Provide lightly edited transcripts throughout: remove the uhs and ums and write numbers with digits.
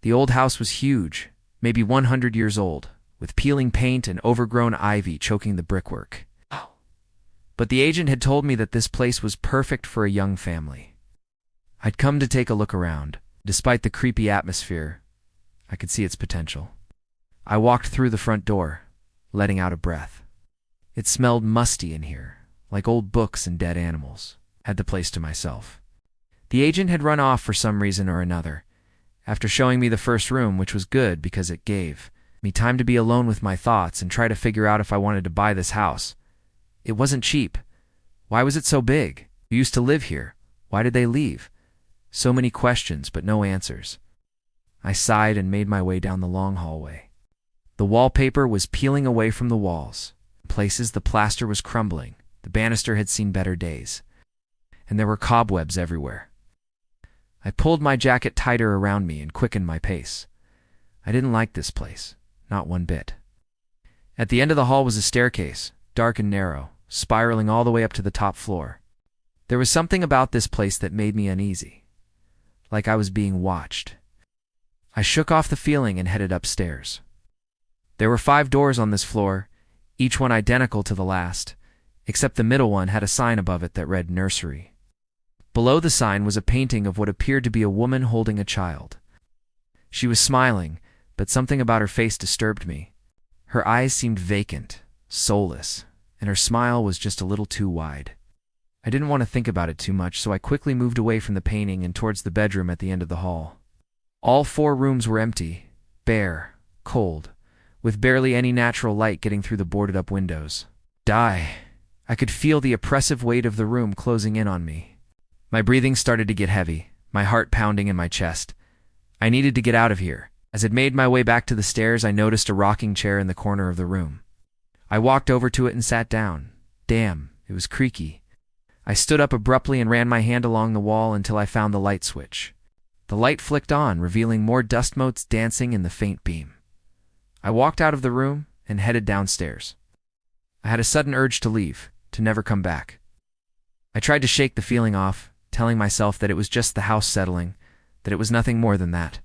The old house was huge, maybe 100 years old, with peeling paint and overgrown ivy choking the brickwork. But the agent had told me that this place was perfect for a young family. I'd come to take a look around. Despite the creepy atmosphere, I could see its potential. I walked through the front door, letting out a breath. It smelled musty in here, like old books and dead animals. Had the place to myself. The agent had run off for some reason or another, after showing me the first room, which was good because it gave me time to be alone with my thoughts and try to figure out if I wanted to buy this house. It wasn't cheap. Why was it so big? Who used to live here? Why did they leave? So many questions, but no answers. I sighed and made my way down the long hallway. The wallpaper was peeling away from the walls. In places, the plaster was crumbling. The banister had seen better days. And there were cobwebs everywhere. I pulled my jacket tighter around me and quickened my pace. I didn't like this place, not one bit. At the end of the hall was a staircase, dark and narrow, spiraling all the way up to the top floor. There was something about this place that made me uneasy, like I was being watched. I shook off the feeling and headed upstairs. There were 5 doors on this floor, each one identical to the last, except the middle one had a sign above it that read nursery. Below the sign was a painting of what appeared to be a woman holding a child. She was smiling, but something about her face disturbed me. Her eyes seemed vacant, soulless, and her smile was just a little too wide. I didn't want to think about it too much, so I quickly moved away from the painting and towards the bedroom at the end of the hall. All 4 rooms were empty, bare, cold, with barely any natural light getting through the boarded-up windows. I could feel the oppressive weight of the room closing in on me. My breathing started to get heavy, my heart pounding in my chest. I needed to get out of here. As I made my way back to the stairs, I noticed a rocking chair in the corner of the room. I walked over to it and sat down. Damn, it was creaky. I stood up abruptly and ran my hand along the wall until I found the light switch. The light flicked on, revealing more dust motes dancing in the faint beam. I walked out of the room and headed downstairs. I had a sudden urge to leave, to never come back. I tried to shake the feeling off, telling myself that it was just the house settling, that it was nothing more than that.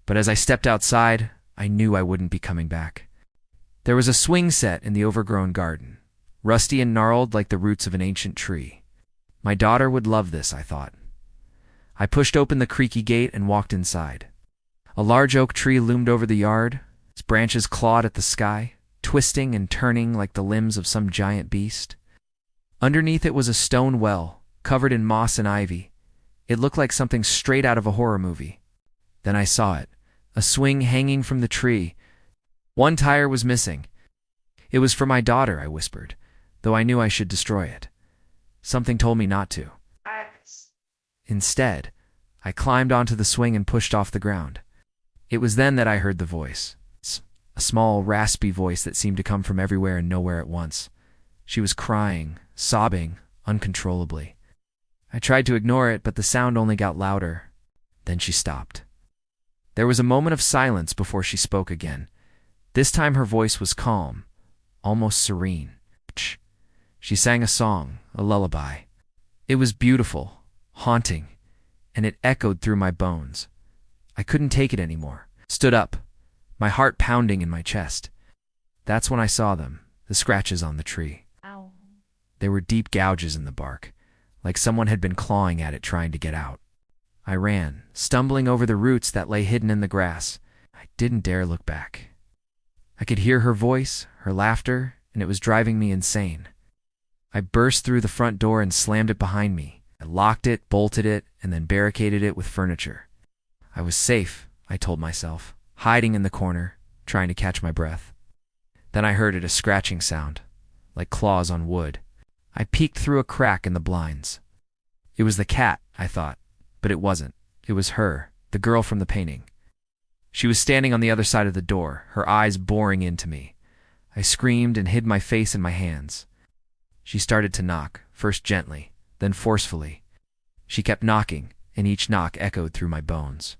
But as I stepped outside, I knew I wouldn't be coming back. There was a swing set in the overgrown garden, rusty and gnarled like the roots of an ancient tree. My daughter would love this, I thought. I pushed open the creaky gate and walked inside. A large oak tree loomed over the yard, its branches clawed at the sky, twisting and turning like the limbs of some giant beast. Underneath it was a stone well, covered in moss and ivy. It looked like something straight out of a horror movie. Then I saw it, a swing hanging from the tree. One tire was missing. It was for my daughter, I whispered, though I knew I should destroy it. Something told me not to. Instead, I climbed onto the swing and pushed off the ground. It was then that I heard the voice. A small, raspy voice that seemed to come from everywhere and nowhere at once. She was crying, sobbing, uncontrollably. I tried to ignore it, but the sound only got louder. Then she stopped. There was a moment of silence before she spoke again. This time her voice was calm, almost serene. She sang a song, a lullaby. It was beautiful, haunting, and it echoed through my bones. I couldn't take it anymore. Stood up, my heart pounding in my chest. That's when I saw them, the scratches on the tree. Ow. There were deep gouges in the bark, like someone had been clawing at it trying to get out. I ran, stumbling over the roots that lay hidden in the grass. I didn't dare look back. I could hear her voice, her laughter, and it was driving me insane. I burst through the front door and slammed it behind me. I locked it, bolted it, and then barricaded it with furniture. I was safe, I told myself, hiding in the corner, trying to catch my breath. Then I heard a scratching sound, like claws on wood. I peeked through a crack in the blinds. It was the cat, I thought, but it wasn't. It was her, the girl from the painting. She was standing on the other side of the door, her eyes boring into me. I screamed and hid my face in my hands. She started to knock, first gently, then forcefully. She kept knocking, and each knock echoed through my bones.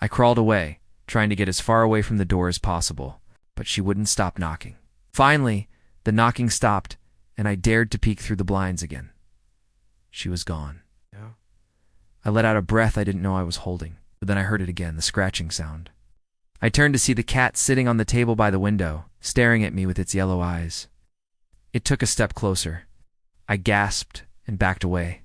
I crawled away, trying to get as far away from the door as possible, but she wouldn't stop knocking. Finally, the knocking stopped, and I dared to peek through the blinds again. She was gone. I let out a breath I didn't know I was holding. But then I heard it again, the scratching sound. I turned to see the cat sitting on the table by the window, staring at me with its yellow eyes. It took a step closer. I gasped and backed away.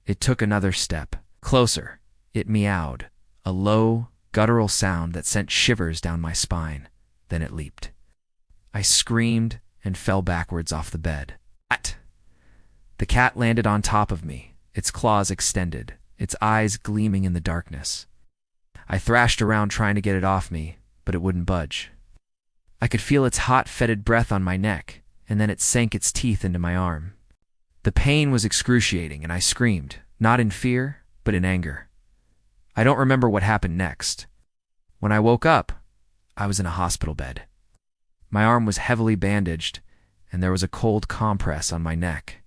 It took another step. Closer. It meowed, a low, guttural sound that sent shivers down my spine. Then it leaped. I screamed and fell backwards off the bed. At! The cat landed on top of me, its claws extended, its eyes gleaming in the darkness. I thrashed around trying to get it off me, but it wouldn't budge. I could feel its hot, fetid breath on my neck, and then it sank its teeth into my arm. The pain was excruciating, and I screamed, not in fear, but in anger. I don't remember what happened next. When I woke up, I was in a hospital bed. My arm was heavily bandaged, and there was a cold compress on my neck.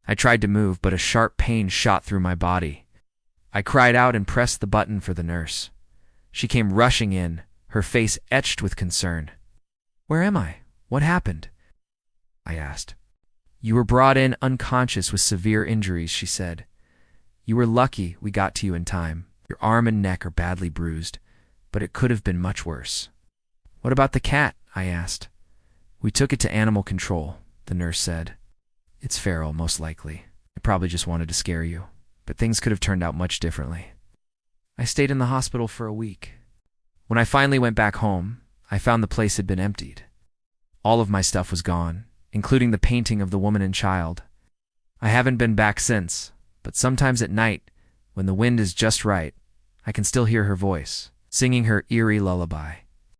I tried to move, but a sharp pain shot through my body. I cried out and pressed the button for the nurse. She came rushing in, her face etched with concern. "Where am I? What happened?" I asked. "You were brought in unconscious with severe injuries," she said. "You were lucky we got to you in time. Your arm and neck are badly bruised, but it could have been much worse." "What about the cat?" I asked. "We took it to animal control," the nurse said. "It's feral, most likely. It probably just wanted to scare you, but things could have turned out much differently." I stayed in the hospital for a week. When I finally went back home, I found the place had been emptied. All of my stuff was gone, including the painting of the woman and child. I haven't been back since, but sometimes at night, when the wind is just right, I can still hear her voice, singing her eerie lullaby.